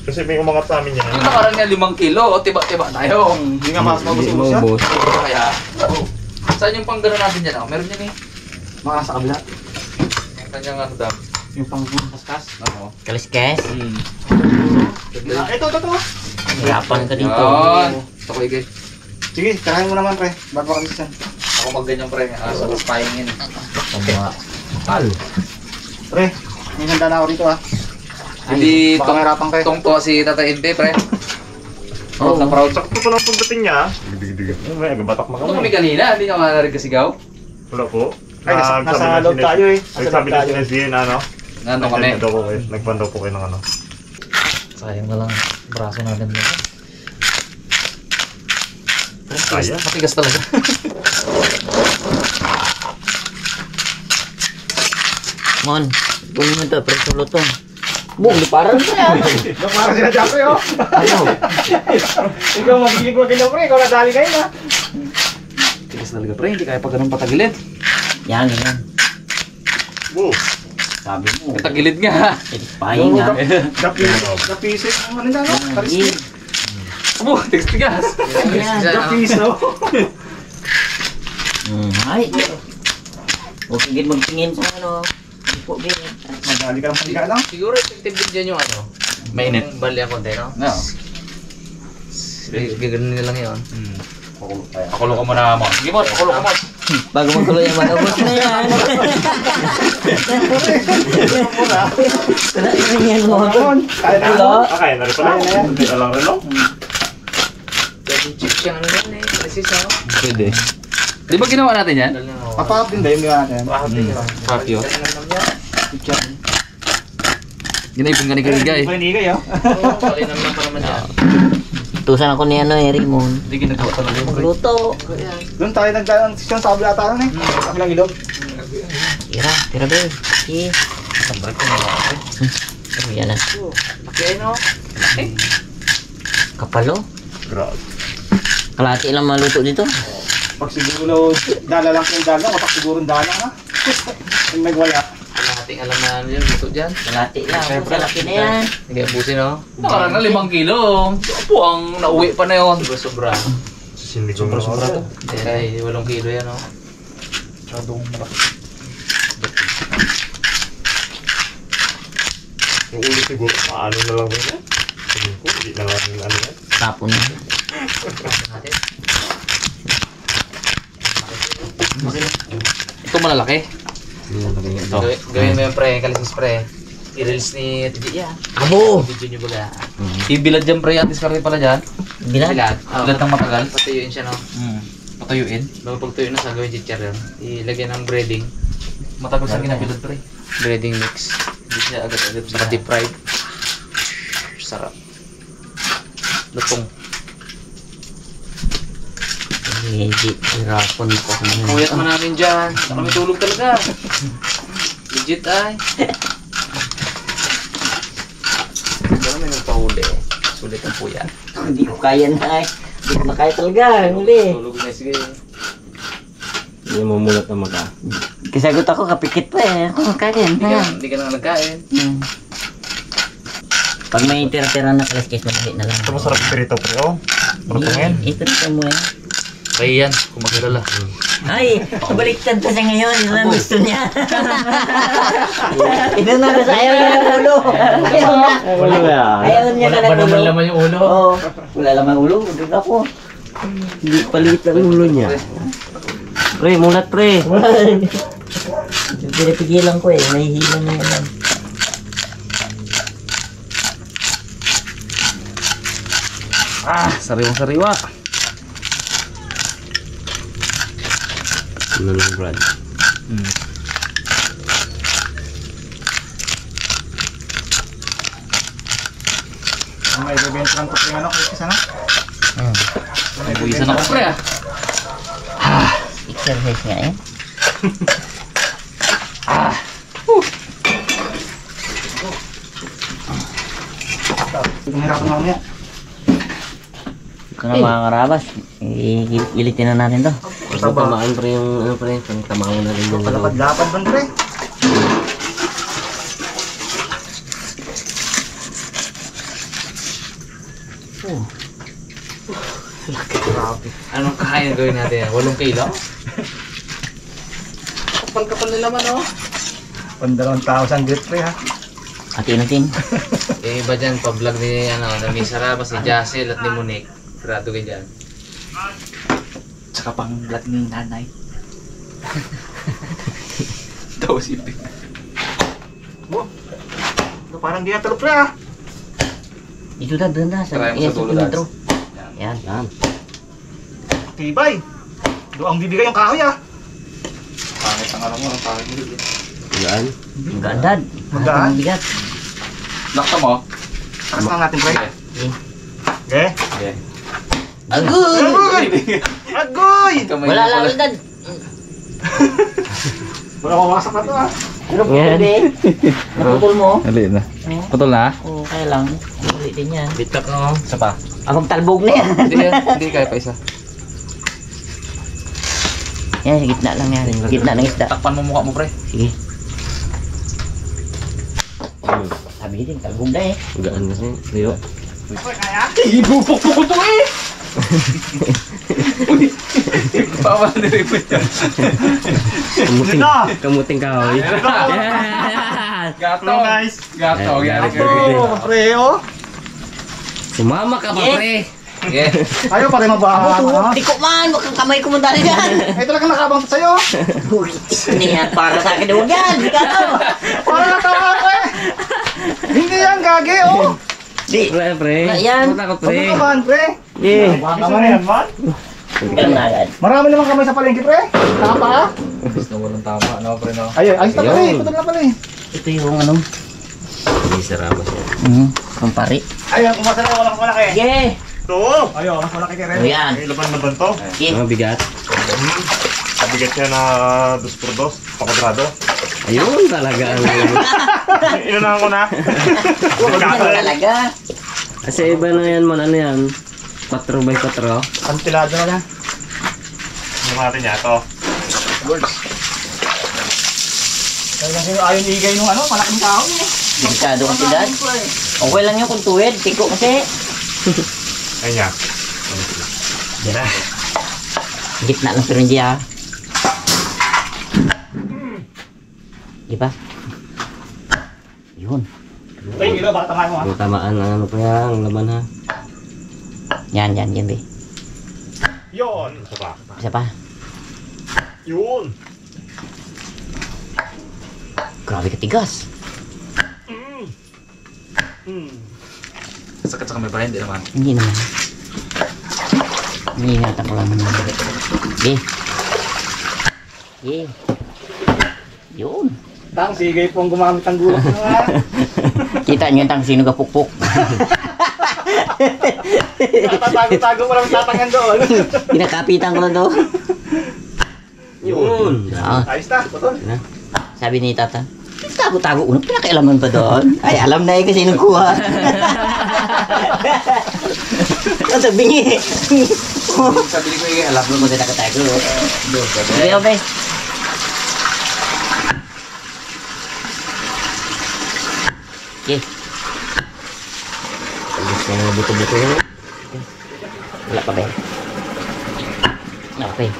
Kasi may umangat sa amin yan. Yung nakaraan niya 5 kilo, o tiba-tiba tayo. Hindi nga mas mabusubos siya. Kaya, saan yung pang gano'n natin dyan? Meron yan eh. Mga sa kabila. Yung kanyang ano dam. Yung pang kaskas. Oo. Kaliskes. Ito. Hirapan ka dito. Yan. Ito ko igay. Sige, karahin mo naman, pre. Bago ka dito. Ako mag-ganyan pre. Sa pahingin. Mga kapal. Pre, may handa na ako dito ah. Hindi baka mahirapan kayo. tungto si Tata Inte pre. Oo. Sa proud. Sakto pa lang pagdating niya. Digdig. May agabatak na Ito kami kami. kanina, hindi nyo nga narinig-kasigaw. Wala po. Ay, nasa loob tayo eh. Nagsabi na sinasbihin ano. Nandun kami. Nagpando po kayo ng ano. Sayang na lang braso natin dito. Kaya? Matigas talaga. Mon, kunin mo ito, preso lutong. Bung, parang siya. Parang sila dyan, pre, oh. Ikaw magiging ko ganyan, pre. Ikaw nadali kayo na. Matigas talaga pre, hindi kaya pa ganun patagilid. Yan. Woo! Sabi mo. Patagilid nga. Pahinga nga. Kapisik. Ano na, no? Karisip. Abo, tigas-tigas. Kapiso. Ay. Huwag kagid magtingin sa ano. Po, gid. Madali ka lang paliga lang. Siguro effective din dyan yung ano. Mainit. Bali ang konti, no? No. Gaganin nila lang yun. Pakulo ka muna mo. Sige mo, pakulo ka mo. Bago magkulo yung mga ubos na yan. Tara, yan mo. Kaya na Hello? Kaya na rin pala. Hindi na lang rin, no? Pwede chip siya ano yan eh. Precis ako. Pwede. Di ba ginawa natin yan? Papahap din ba yung ginawa natin? Papio. Ginaipon ka ni Karigay. Hindi kayo. Oo, kalinam lang pa naman yan. Tusan ako ni ano eh, Raymond. Hindi ginagawa talaga yung pre. Magluto. Doon tayo nagdaan ng sisyon sa kabila tayo eh. Sa kabilang ilog. Tira be. Sige. Sambal ko nila ako. Yan na. Okay, no? Eh, Kapalo. Grabe. Kalati lang maluto dito. Pag siguro dala lang yung dalang, kapag siguro dala na. Yung nagwaya. kalahating alam na ano yun, dito dyan. Kalati lang. Siyempre, Laki na yan. Hindi abusin, no? Nakarang na 5 kilo. Apo, ang nauwi pa na yun. Sobra. Sindi ko na Sobra to. Ay, 8 kilo yan, no? Masyadong malaki. Yung ulit siguro, paano na lang ba yan? Sabi ko, hindi na lang ano yan. Tapon na. Natin. Ito malalaki. Gawin mo yung pre, kalisis pre. I-release ni Tiji yan. Abo! Video nyo baga. Ibilad dyan pre, at diskarte pala dyan. Bilad? Bilad ng matagal. Patuyuin siya, no? Patuyuin. Bago pagtuyo na sa gawin chichar yun. Ilagyan ng breading. Matagal sa ginabilad pre. Breading mix. Hindi siya agad-agad. Saka deep fried. Sarap. Lutong. Legit. Hirapon ko. Puyat man namin dyan. Saka kami tulog talaga. Legit ay. Pero may nagpahuli. Sulit ang puyat. Hindi ko kaya na. Hindi ko makaya talaga. Huli. Tulog na sige. Hindi mo mulat na maka. Kasagot ako, kapikit pa eh. Ako makain. Hindi ka na nagkain. Pag may tira-tira na kaliskis, malahi na lang. Ito masarap pirito pre, oh. Marutungin. Ito mo eh. Kaya yan, kung magkilala. Ay, baliktad kasi ngayon. Ito na gusto niya. Ito na gusto. Ayaw niya ng ulo. Ayaw niya na ng ulo. Laman yung ulo. Oo. Wala laman ulo. Doon ako. Hindi palit ang ulo niya. Pre, mulat pre. Pinipigilan ko eh. Nahihila na yan. Sariwang-sariwa. Ano lang, Brad? May bibenta lang po yung ano, kaya sana. Buwisan ako pre ah. Exercise nga eh. Hirapan na mamaya. Ito na mga karabas. Ilitin na natin to. Tamaan pre yung ano pre. Tamaan na rin yung Palapad-lapad ba pre? Grabe. Anong kaya gawin natin yan? 8 kilo? Kapal-kapal na naman oh. 1,000 grit pre ha. Atin. Eh iba dyan, pa-vlog ni ni Saraba, si Jacel at ni Monique. Grado ka dyan. Tsaka pang vlog ni nanay. Daw si Pink. Oh. Parang di natulog pre ha. Dito na, doon na. Try mo sa Sa dulo, metro. Dance. Yan. Tibay. Doon ang bibigay yung kahoy ha. Pangit ang alam mo, ang pangit mo. Yan. Magandad. Magaan? Bigat. Lakta mo? Takas lang natin pre. Okay. Okay. Okay. Agoy! Agoy! Agoy! Kamay Wala niya lang, pala. Dad. Wala mawasak na to ha. Ano po, Dad? Naputol mo? Dali na. Putol na? Oo, kaya lang. Ulit din yan. Bitak oh. Isa pa. Akong talbog na yan. Hindi kaya pa isa. Yan, sa gitna lang yan. Gitna ng isda. Takpan mo mukha mo pre. Sige. Sabi din, talbog na eh. Gaan kasi. Tuyo. Ibupok-pok ko to eh! Bawal na rin po yan. Kamuting kahoy. Gato. Hello guys. Gato. Yari ka rin. Oh, pre oh. Sumama ka pa, pre. Yeah. Ayaw pa rin magbaha. ha? Tiko man, wag kang kamay ko mandali yan. Ay talagang nakabang sa'yo. Hindi yan, para sa akin, huwag yan. Hindi ka to. Parang natawa ko eh. Hindi yan gagi oh. Di. Pre. Wala yan. Matakot, Huwag pre. ka man pre. Di. Baka man yan man. Ganun na agad. Marami naman kamay sa palengke pre. Tama ha? Gusto mo walang tama. Ano pre no? Ayun, ayos na pala eh. Ayun. Putol na pala eh. Ito yung ano. Hindi sarama siya. Kumpari. Ayun, kumasa na walang malaki. Sige. Ito. Ayun, mas malaki ka O rin. yan. Ay, laban na ba ito? Sige. Mabigat. Kabigat siya na 2x2, pakudrado. Ayun talaga. Inunahan ko na. Huwag yan talaga. Kasi iba na yan man, ano yan? 4x4. Kantilado na lang. Ano natin niya ito? Kaya lang sino ayaw igay nung ano, malaking tao eh. Delikado kasi dad. Okay lang yung kung tuwid. Tiko kasi. Ayun niya. Dira. Gitna lang pero hindi ah. Di ba? Yun. Ay, ilo, baka tamaan mo ha. Yung tamaan ang ano pa yan, ang laman ha. Yan, be. Yun. Ito pa. Isa pa. Yun. Grabe katigas. Sakit sa kamay pa rin. Hindi naman. Hindi naman. Iniingatan ko lang naman. Okay. Okay. Yun. Tang, sigay pong gumamit ang gulong ko ha. Kita nyo yung tang sino kapukpok. Tatago-tago mo lang tatangan doon. Pinakapitan ko lang doon. Yun. Ayos na, putol. Sabi ni tata, tago-tago uno, pinakailaman pa doon. Ay, alam na eh kasi nung kuha. Ang sabingi. Sabi ko yung alam mo. Mo din nakatago. Doon ka Sabi ko, best. Okay. Alis na mga buto-buto yan. Wala pa ba eh? Wala pa eh.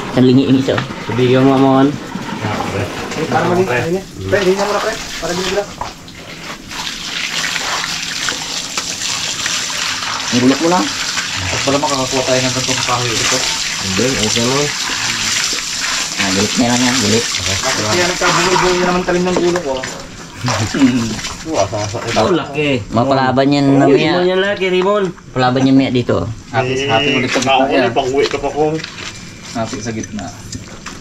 Isang lingi yung isa. Sabihin mo amon. Para maging ano niya. Pre, hindi na muna pre. Para hindi nila. Ang gulok mo na. At pala makakakuha tayo ng gantong kahoy ito. Hindi, ayos na mo. Gulit na lang yan, gulit. Kaya nagkabuloy-buloy naman talim ng gulong ko. Oh, laki. Mapalaban yan Rimon mamaya. yan laki, Rimon. Palaban yan mamaya dito. Hati ulit sa gitna yan. Pang-uwi ka pa ko. Hati sa gitna.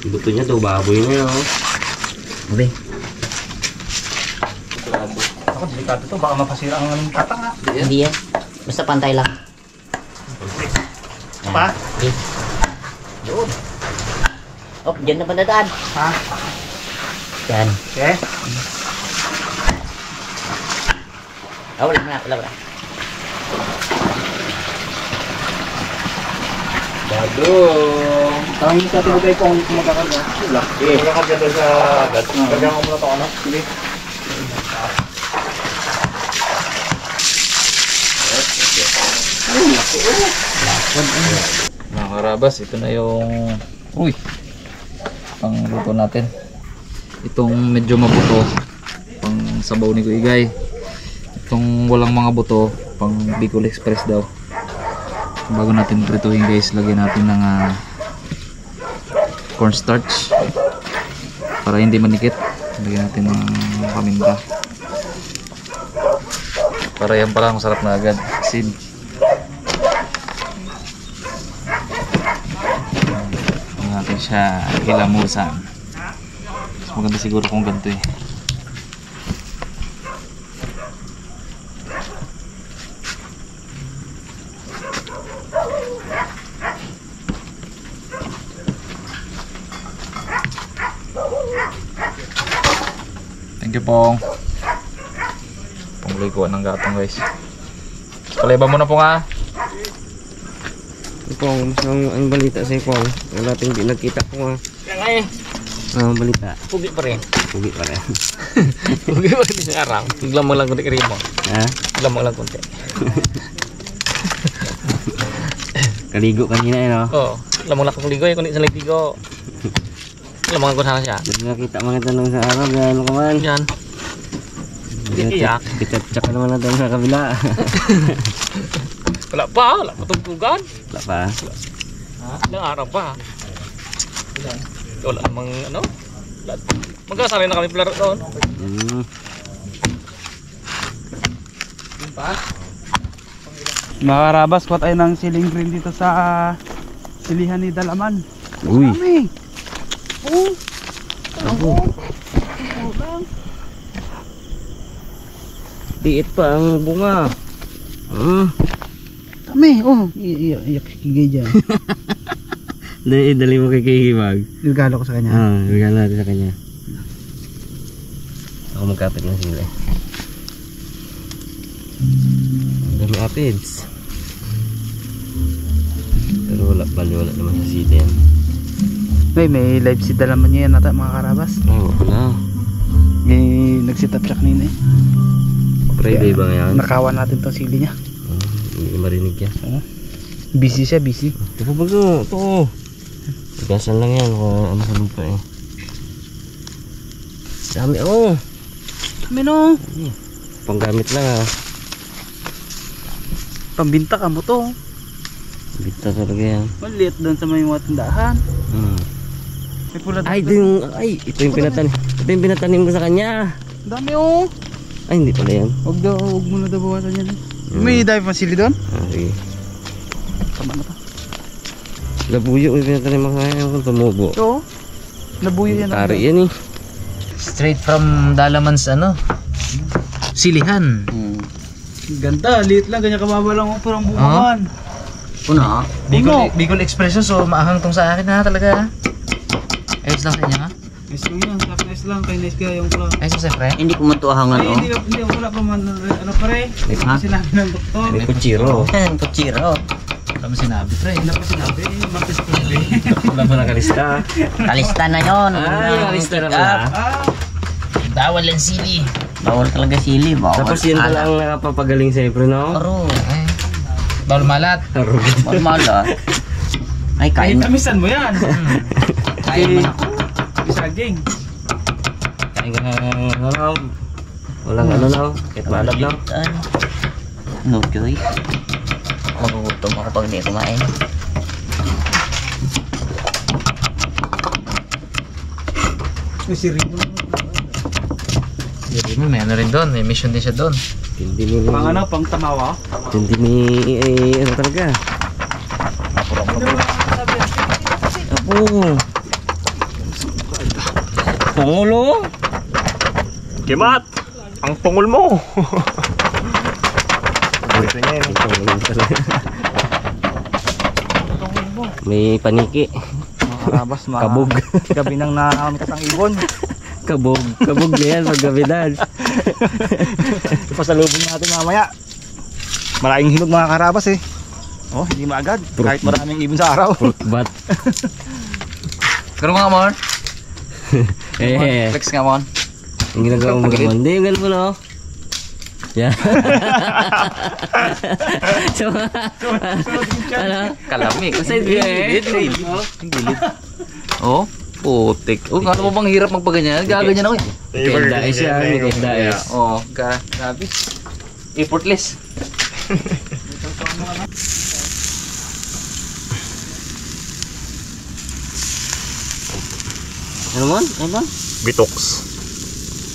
Buto niya daw, baboy na yun. oh. Sabi. Ako, delikado to. Baka mapasira ang anong katang ha. Hindi yan. Basta pantay lang. Pa? Okay. Doon. Oh, dyan na pandadaan. Ha? Yan. Okay. Oh, wala na, wala. Badong! Tangin sa tinutay ko kung magkakarga. Laki. Magkakarga doon sa agad. Karga ko muna ito ano. Sige. Mga karabas, ito na yung pang luto natin. Itong medyo mabuto, pang sabaw ni Kuigay. Itong walang mga buto, pang Bicol Express daw. Bago natin prituhin guys, lagyan natin ng cornstarch para hindi manikit. Lagyan natin ng paminta para yan pala masarap na agad. Asin. Huwag natin siya hilamusan. Mas maganda siguro kung ganito eh. Thank you Pong. Pangliguan ng gatong guys. Paleba mo na po nga. Pong, ang balita sa Pong. Wala tayong di nagkita ko nga. Kaya nga eh. Ang balita. Pugi pa rin. Pugi pa rin. Pugi pa rin sa araw. Naglamang lang kunti kaya mo. Ha? Naglamang lang kunti. Kaligo kanina eh no? Oo. Lamang lang kung ligo eh. Kundi sa ligo. Lamang ko sana siya. Hindi nakita mga tanong sa araw. Gano'n ka man. Yan. Hindi iyak. Kita-tsak ka naman natin sa kabila. Wala pa. Wala pa tugtugan. Wala pa. Ilang araw pa. Wala namang ano. Magkasanay na kami palaro doon. Mga karabas, kuha tayo ng siling green dito sa silihan ni Dalaman. Uy. Kami. Diit pa ang bunga. Kami, iyak kigay dyan. Dali mo kay Kikibag. Regalo ko sa kanya. Regalo natin sa kanya. Ako magkapit ng sila. Ang dami apids. Pero wala naman sa sila yan. May live si Dalaman niya yan nata mga karabas. Wala. May nag-sit up siya kanina eh. Friday ba ngayon? Nakawan natin tong sili niya. Hindi marinig yan. Busy siya, busy. Ito pa bago. Ito. Gasan lang yan. Ano sa lupa eh. Dami Kami no. Panggamit lang Pambinta ka mo to. Bita talaga yan. Maliit doon sa may mga tindahan. May pula Ito yung pinatanim. Ito yung pinatanim ko sa kanya. Dami Ay, hindi pala yan. Huwag mo na daw bawasan yan. May dive pa sili doon? Sige. Tama na to. Labuyo yung pinatanim ko kanya kung tumubo. Ito. Labuyo yan. Tari yan eh. Straight from Dalaman's silihan. Ganda, liit lang. Ganyan kababa lang. Parang bumahan. Puno. Bicol Express so maahang tong sa akin ha talaga. Ayos lang sa inyo ha? Nice lang yan. Nice lang. Kaya nice kaya yung pula. Ayos lang sa pre. Hindi ko matuahangan Ay, hindi wala pa man. Ano pare? Ha? Sinabi ng doktor. May kutsiro. Kutsiro. Wala mo sinabi pre. Wala pa sinabi. Martes ko Wala mo nakalista. Kalista na yon. Nakalista na pala. Bawal ang sili. Bawal talaga sili. Bawal. Tapos yun pala ang nakapapagaling sa'yo, pre, no? Aro. Bawal malat. Bawal mala. Ay, kain na. Kamisan mo yan. Kain mo na. Isaging. Kain ka na. Walang ano na. Kahit malab na. No choice. Magugutom ako pag hindi kumain. Si Rico. Hindi mo, may ano rin doon. May mission din siya doon. Hindi ni... Pang ano, pang tamawa. Hindi ni... ano talaga? Apo. Pangulo. Kimat! Ang tungol mo! May paniki. Karabas mga Kabog. gabi nang nakamit ang ibon. Kabog. Kabog na yan pag gabidan. Ipasalubong natin mamaya. Malaking hinog mga karabas eh. Oh, hindi maagad. Kahit maraming ibon sa araw. Bat. Pero nga Mon. Eh. Flex nga Mon. Ang ginagawa mo naman. Hindi, yung ganun mo na. Yan. So, ano? Kalamig. Kasi gilid. Oh, putik. Oh, ano mo bang hirap magpaganyan? Gaganyan ako eh. Dais yan. Dais. Oh, grabe. Effortless. Ano man? Ano man? Bitoks.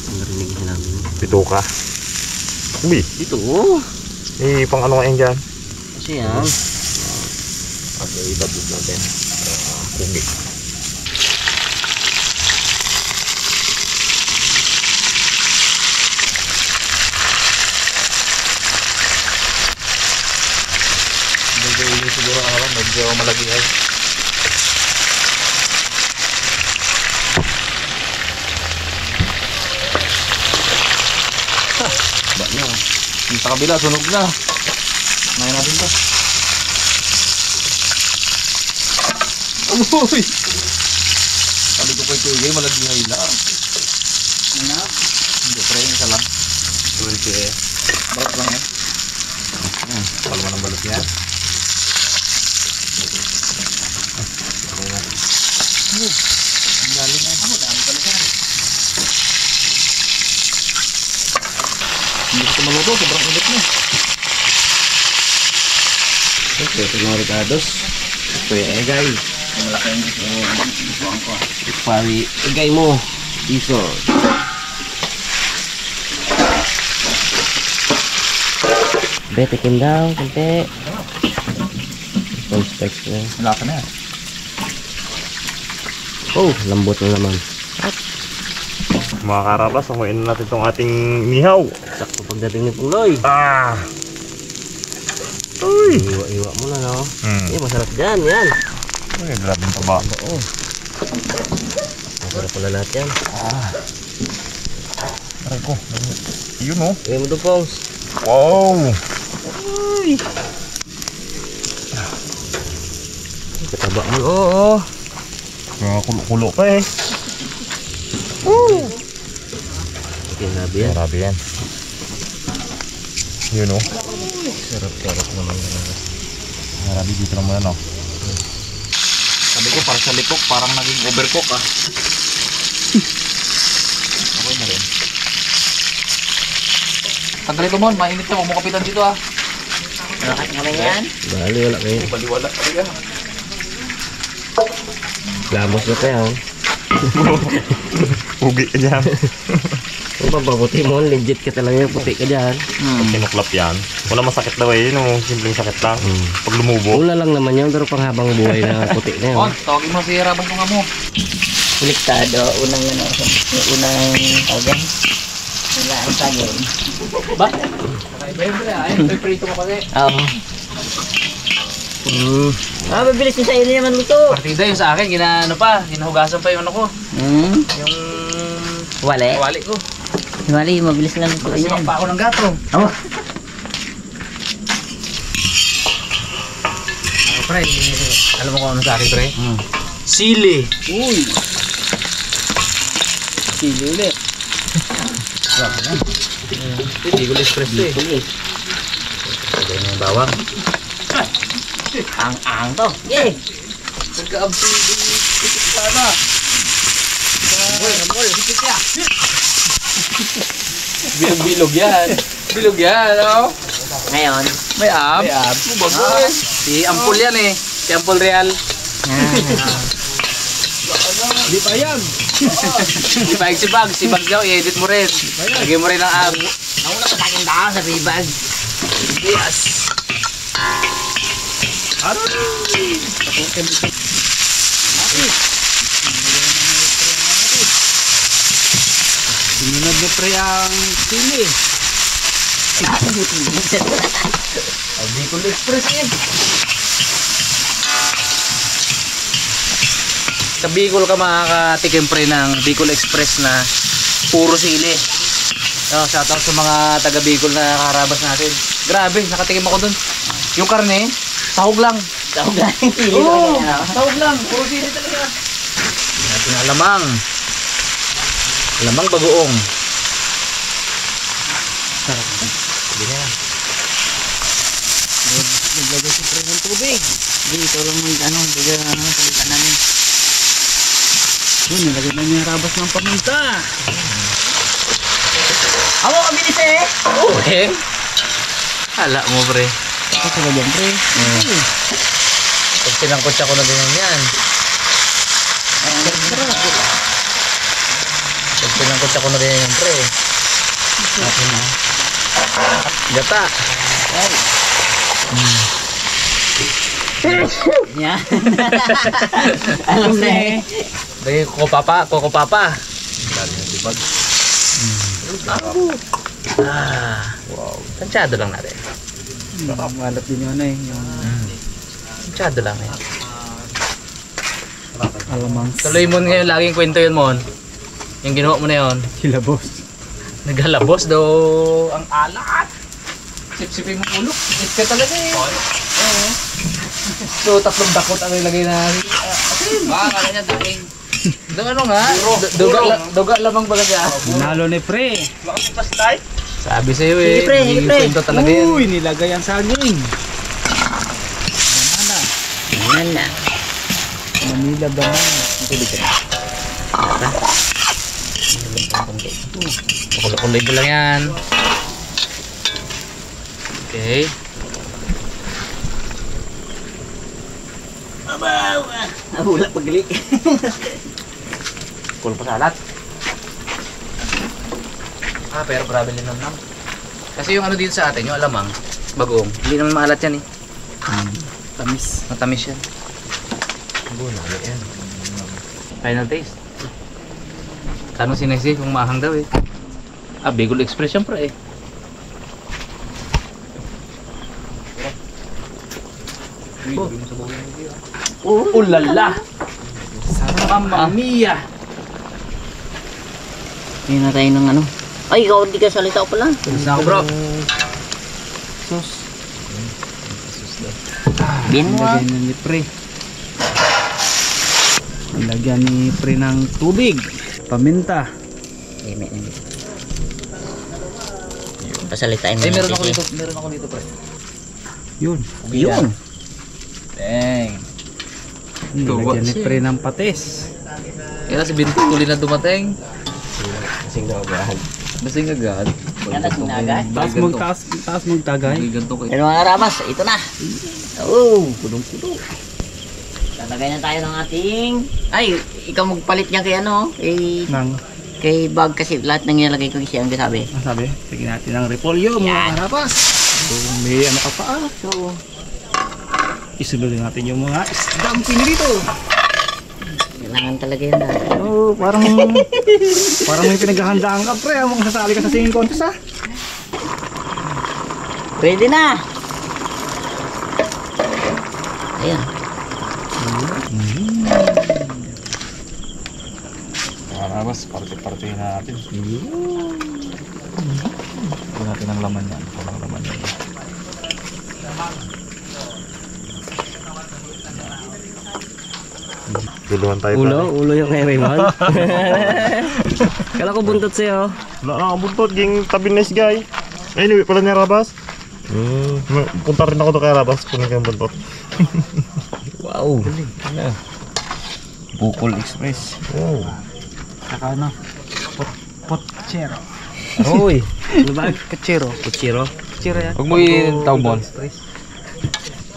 Ang narinig na namin. Bitoka. Ubi. Dito, oh. Pang ano nga yan dyan? Kasi yan. Okay, idabot natin. Kubi. Siguro medyo malagi ay. Yung sa kabila, sunog na. Ngayon natin to. Amoy! Sabi ko kay Kuya, malagay lang. Hindi, try yung isa lang. Barat lang yan. Palma ng balot yan. Ang galing na. Dami pala yan. Hindi ko maluto, sobrang init na. Okay, ito mga Ricardos. Kuya Egay. Malaki yung isuan ko. Pari Egay mo. Iso. Betikin daw, konti. Full specs na. Malaki na yan. Oh, lambot na naman. Mga karabas, hanguin na natin itong ating mihaw. Sakto pagdating ni Pungloy. Uy! Iwa-iwa mo na, no? Hmm. Masarap dyan, yan. Uy, grabe yung taba. Oo. Masarap pala lahat yan. Aray ko. Yun oh. Iwan mo doon, Pongs. Wow! Kataba mo, oo. Mga kulo-kulo pa eh. Okay, nabi yan. Grabe yan. Yun oh. Sarap-sarap naman. Grabe dito naman ano. Sabi ko, para sa lipok, parang naging overcook ah. Okay na rin. Tagal ito mo, mainit na, huwag mo kapitan dito ah. Bakit naman yan? Bali, wala kayo. Baliwala talaga. Lamos na kayo. Ugi ka dyan. Kung papaputi mo, legit ka talaga yung puti ka dyan. Pag kinuklap yan. Wala masakit daw eh. Yun oh. Simpleng sakit lang. Pag lumubo. Ula lang naman yun, pero panghabang buhay na puti na yun. On, tawagin mo si Rabang kung mo. Kuliktado. Unang ano. Unang tawag. Wala ang sagay. Ba? Siyempre ay, prito mo kasi. Oo. Mabilis niya sa iyo naman luto. Partida yung sa akin, ginahugasan pa yung ano ko. Yung Wali. wali ko. Wali, mabilis lang luto Kasi yan. pa ako ng gato. Oh. Pre, alam mo kung ano sa akin, pre? Sili. Uy! Sili ulit. Bicol Express to eh. Lagay mo yung bawang. Ang to. Yay! Nagka-absi. Pitik sana. Bilog yan. Bilog yan, oh. Ngayon. May ab. May ab. Bagoy. Si Ampul yan eh. Si Ampul Real. Di pa yan. Si Bag daw, i-edit mo rin. Lagay mo rin ang ab. Ako na patakin daw sa bibag. Yes. Sinunod mo pre ang sili. Bicol Express yan. Sa Bicol ka makakatikim pre ng Bicol Express na puro sili. Shoutout sa mga taga Bicol na karabas natin. Grabe, nakatikim ako dun. Yung karne, sahog lang. Sahog lang. Pili Oo, lang yan. sahog lang. Puro sili talaga. Natin ang lamang. Lamang bagoong. Sarap. Lagay si pre ng tubig. Hindi, ikaw lang ano, bigyan palitan namin. Yun, nilagay na niya rabas ng paminta. Ako, kabilis eh! Okay. Hala mo pre. Ito sa ganyan, pre. Pag sinangkot siya ko na din yan. Pag sinangkot siya ko na din yan pre. Gata. Yan. Alam na eh. Dahil koko papa. Wow. Tansyado lang natin. Malat din yun eh. Yung Tansyado lang eh. alamang Tuloy mo ngayon, laging kwento yun mon. Yung ginawa mo na yun. hilabos. Naghalabos daw ang alat. Sip-sipin mo ulo. It ka talaga eh. Oo. So, 3 dakot ang ilagay na baka kala niya daing. Doon ano nga? Duga lamang baga siya. Nalo ni pre. Sabi sa'yo eh. Pre, Hindi pre. kwento talaga yan. Uy, nilagay ang saging. Yan na. Manila ba na? Kulay ko lang yan. Okay. Wala pagli. Kulo pa salat. Pero grabe linamnam. Kasi yung ano dito sa atin, yung alamang, bagoong, hindi naman maalat yan eh. Tamis. Matamis yan. Final taste. Tanong si Nessie kung maahang daw eh. Bigol Express syempre eh. Ulala! Mamma mia! Hindi na tayo ng ano. Ay, ikaw hindi ka salita ko pala. Tulis na ako bro. Sus. Bin mo ah. Lagyan ni pre. Lagyan ni pre ng tubig. Paminta. Pasalitain mo. Meron ako dito pre. Yun. Yun. Dang. Lagyan ni pre ng patis. Kaya si Binti huli na dumating. Lasing agad. Yan na sinagay. Taas magtagay. Ganto kayo. Pero mga rabas, ito na. Oo, kulong-kulong. Lalagay na tayo ng ating... Ay, ikaw magpalit niya kay ano, Nang, kay bag kasi lahat nang nilalagay ko kasi ang sabi. ang sabi, sige natin ng repolyo mga karapas. So, may ano ka pa So, isunod natin yung mga isdang pinirito. Kailangan talaga yan dahil. Oh, parang may pinaghahandaan ka pre, mong sasali ka sa singing contest ha. Ready na! Ayan. Karabas, parte-parte natin. Ito natin ang laman yan. Ang laman yan. Duluhan tayo Ulo yung kay Raymond. Kala ko buntot sa'yo. Wala na ang buntot, ging tabi nice guy. Ay, niwi pala niya Rabas. Punta rin ako to kay Rabas, kunin ko yung buntot. Wow. Bukol Express. Oh. Saka ano? Pochero. Uy. Ano ba? Kachero. Kutsiro. Kachero yan. Huwag mo i-taw mon.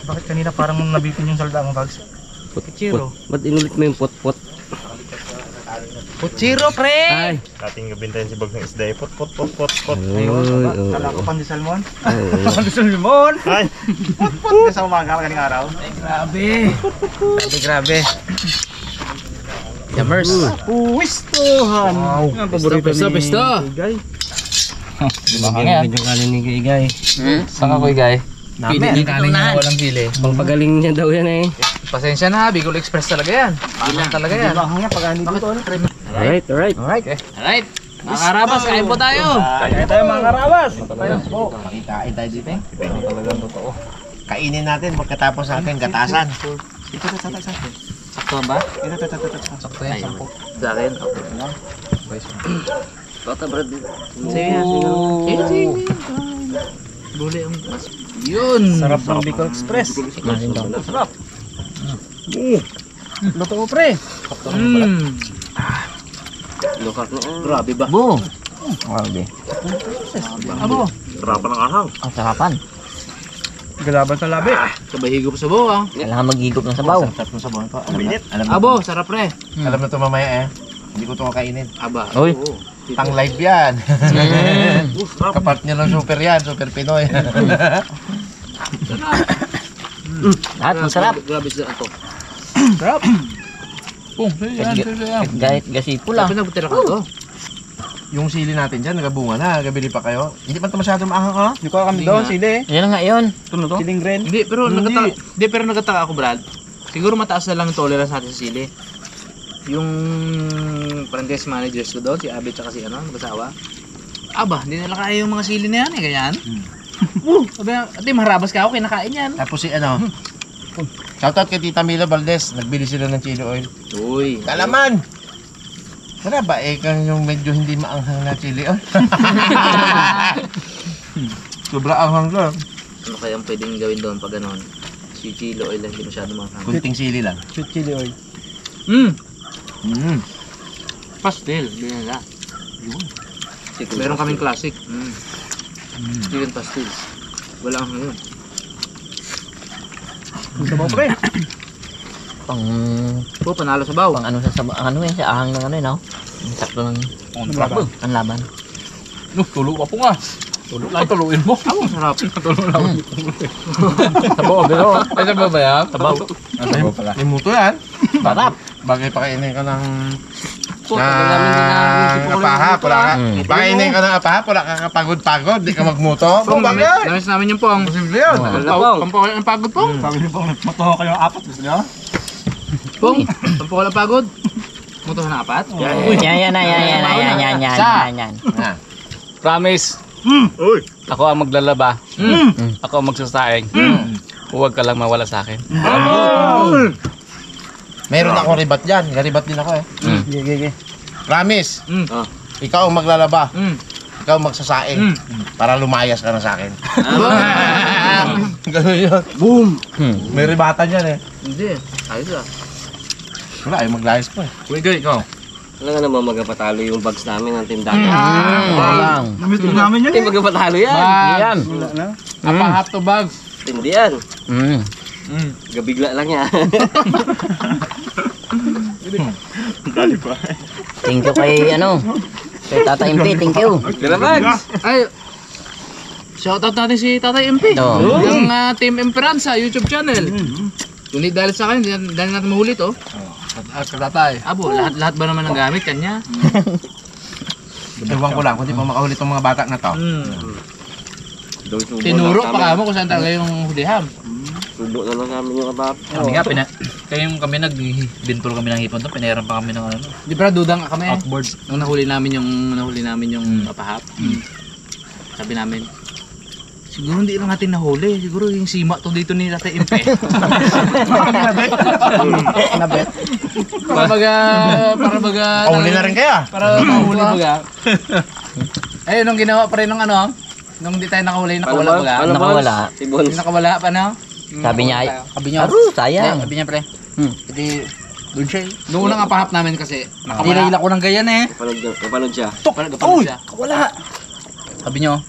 Bakit kanina parang nabitin yung salda mo, Bags? Kachero. Ba't inulit mo yung pot-pot? Pochero, pre! Ay. Ating gabintayan si Bag ng isda. Pot. Ayun. Kala ko pandi salmon. Pandi salmon. Ay! Pot sa umaga kaning araw. Ay, grabe. Jammers. Puwistohan. Wow. Ang paborito ni Pista. Igay. Mahangin. Medyo kanin ni Igay. Saan ako guy? Pili ng kanin niya, walang pili. Pangpagaling niya daw yan eh. Pasensya na, Bicol Express talaga yan. Mahang talaga yan. Mahangin pag hindi dito. Alright. Alright. Mga karabas, kain po tayo. Kaya tayo mga karabas. Makikain tayo dito eh. Talagang totoo. Kainin natin pagkatapos natin gatasan. Sakto ba? Sakto yan, 10. Sa akin, okay na. Bata brad. Sige. Buli ang mas. Yun! Sarap ng Bicol Express. Masin daw. Sarap. Luto mo pre. Grabe ba? Bu. Grabe. Abo. Sarapan ng ahang. Ang sarapan. Galaban sa labi. Sabay higop sa buwa. Kailangan maghigop ng sabaw. Sarap ng sabon ko. Mainit. Abo, sarap pre. Alam na ito mamaya eh. Hindi ko ito kakainin. Aba. Uy. Pang live yan. Mm. Kapart niya ng super yan. Super Pinoy. Lahat masarap. Grabe sila ito. Sarap. Kahit gasipo lang. Sabi nagtira ka to. Yung sili natin dyan, nagabunga na. Nagabili pa kayo. Hindi pa ito masyado maahang ha? Yung kami doon, sili. Yan na nga yun. Tuno to? Siling green. Hindi, pero nagataka ako, Brad. Siguro mataas na lang yung tolerance natin sa sili. Yung franchise managers ko doon, si Abby tsaka si mag-asawa. Aba, hindi nila kaya yung mga sili na yan eh, ganyan. Sabi nga, ate, maharabas ka ako, kinakain yan. Tapos si shoutout kay Tita Mila Valdez. Nagbili sila ng chili oil. Uy. Kalaman! Wala ba kang yung medyo hindi maanghang na chili oil? Sobra anghang lang. Ano kayang pwedeng gawin doon pag gano'n? Si chili oil lang, hindi masyado makakang. Kunting sili lang. Sweet chili oil. Pastel, hindi nila. Meron kaming classic. Chicken pastel. Wala ang ngayon. Sabaw pre. Pang Panalo sa baw. pang ano sa sabaw, ano eh, sa ahang ng ano eh, no? Ang sakto ng ang laban. Tulo ka po nga. Tulo lang, tuluin mo. Ang sarap. Tulo lang. Sabaw, pero. Ay, sabaw ba yan? Sabaw. Sabaw pala. May muto yan. Sarap. Bagay pakainin ka ng namin apahap. Wala ka. Pakainin ka ng apahap. Wala ka kapagod-pagod. Di ka magmuto. Pong, Bagay. namis namin yung pong. Posible yun. Pampawala ng pagod, Pong. Sabi niyo po, matuho kayo ng apat. Gusto niyo? Pong, pampawala ng pagod. Muto na apat. Yan. Promise. Uy! Ako ang maglalaba. Ako ang magsasaing. Huwag ka lang mawala sa akin. Meron ako ribat dyan. Ribat din ako eh. Gigi. Promise. Ah. Ikaw ang maglalaba. Mm. Ikaw ang magsasaing. Para lumayas ka na sa akin. Ganun yun. Boom! May ribatan yan eh. Hindi. Ayos ah. Wala, ay maglayas ko eh. Uy, ikaw. Wala nga naman magpatalo yung bags namin ng tindahan. Lang. Namiss din namin yun Hindi magpatalo yan. Yan. Wala na. Apahap to bags. Hindi yan. Mm. Gabigla lang yan. Thank you kay kay Tata MP, thank you. Tira bags. Ay, shoutout natin si Tatay MP. Oo. Ng Team Emperance sa YouTube channel. Kundi dahil sa akin, dahil natin mahuli to. At katatay. Abo, lahat ba naman ng gamit kanya? Ewan ko lang, kung di pa makahuli itong mga bata na to. Tinuro pa kamo kung saan talaga yung hulihan. Subo na lang namin yung abap. Kami nga, kami nagbintol kami ng hipon to, pinayaran pa kami ng ano. Di ba dudang kami? Outboard. Nung nahuli namin yung apahap. Sabi namin, siguro hindi lang natin nahuli. Siguro yung sima to dito ni Tatay Impe. para baga Kahuli na rin kaya. para mahuli baga. Ayun, nung ginawa pa rin ng nung di tayo nakahuli, nakawala baga. Nakawala. Si Bons. Yung nakawala pa na. Sabi niya, Sabi niya, sayang. sabi niya pre. Hmm. Hindi, doon siya. Noong unang apahap namin kasi, Nakawala. nakawala ko ng ganyan eh. Kapanood siya. Uy! Wala! Sabi niyo,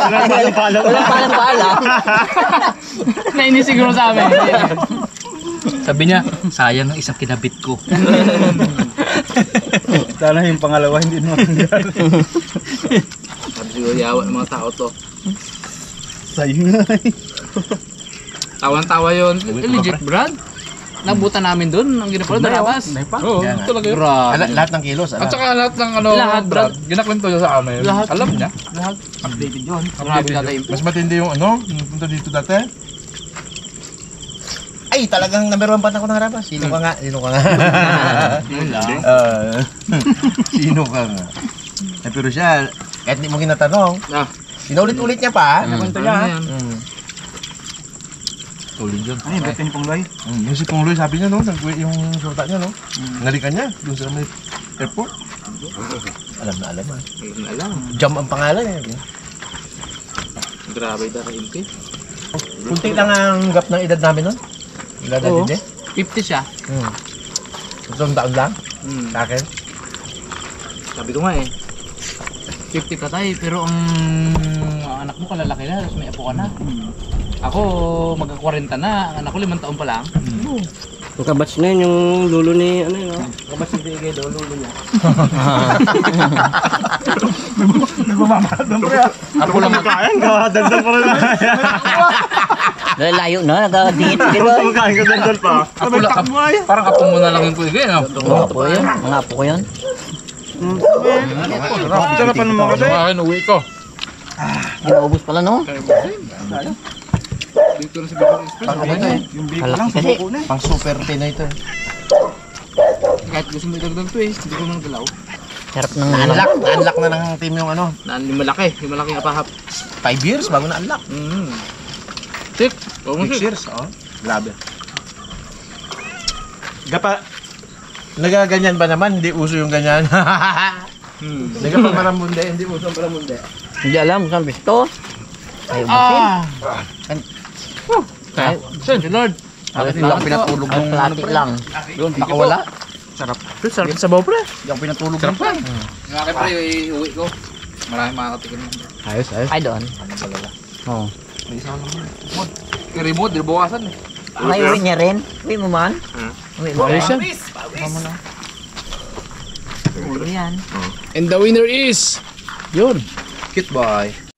Walang paalam. nainis siguro sa amin. Sabi niya, sayang ang isang kinabit ko. Sana yung pangalawa hindi mo nangyari. Sabi siguro yawa ng mga tao to. Sa'yo nga eh. Tawan-tawa yun. Legit, Brad. Nabutan namin doon, ang ginapalo, darabas. Oo, Yan. talaga yun. Grabe. Lahat ng kilos. At saka lahat ng Lahat, Brad, ginakwento niya sa amin. Lahat. Alam niya. Lahat. Updated yun. Grabe Tatay Impe. Mas matindi yung yung punta dito dati. Ay, talagang number 1 pa ako ng harapan. Sino ka nga? Sino ka nga? Yun lang. Sino ka nga? Eh, pero siya, kahit hindi mo kinatanong, Ah, pinaulit-ulit niya pa. Kwento ano niya ha. yan? Tuloy yun. Ano yung betin pong loy? Yung si Pong Loy, sabi niya, no? Yung shorta niya, no? Nalikan niya, doon sa may airport. Alam na alam ah. Ayun na lang. Jam ang pangalan eh. Grabe da ka inti. Kunti lang ang gap ng edad namin nun. Edad Oo. natin 50 siya. Itong taon lang Hmm. sa akin. Sabi ko nga eh. 50 ka tayo, pero ang anak mo kalalaki na, tapos may apo ka na. Ako, magka-40 na, ang anak ko 5 taon pa lang. Yung kabats na yun, yung lulo ni ano yun. Kabas hindi kayo doon, lulo niya. Nagmamahal ng pre. Ako lang Kain ka, dagdag pa rin. Dahil layo na, nagdingit di ba? Kain ka, dagdag pa. Ako lang, parang apo mo na lang yung puwede, no? Mga po yun, mga po ko yun. Sarapan naman kasi. Akin, uwi ko. Ginaubos pala no? Dito na si Bicol Express. Pang ano eh. Yung biko Halak lang, kasi. subuko na. Pang super Pinoy to. Kahit gusto mo idagdag to eh, hindi ko nang galaw. Sarap ng Na-unlock na ng team yung ano. Yung malaki apahap. 5 years bago na-unlock. Tik, huwag mo 6 tik. years, oh. Grabe. Gapa, nagaganyan ba naman? Hindi uso yung ganyan. Nagapa maramunde, hindi uso ang maramunde. Hindi alam kung saan pisto. Ay, umasin. Ay, si Lord. Bakit lang pinatulog ng plati lang. Yun, nakawala. Sarap sa baw pre. Yung pinatulog Sarap pa. Yung akin pre, iuwi ko. Maraming makakatikin mo. Ayos. Ay doon. Oo. Yung remote, di bawasan eh. Ay, uwi niya rin. Uwi mo man. Uwi mo. Ayos yan. Mama na. Uwi yan. And the winner is... Yun. Cute boy.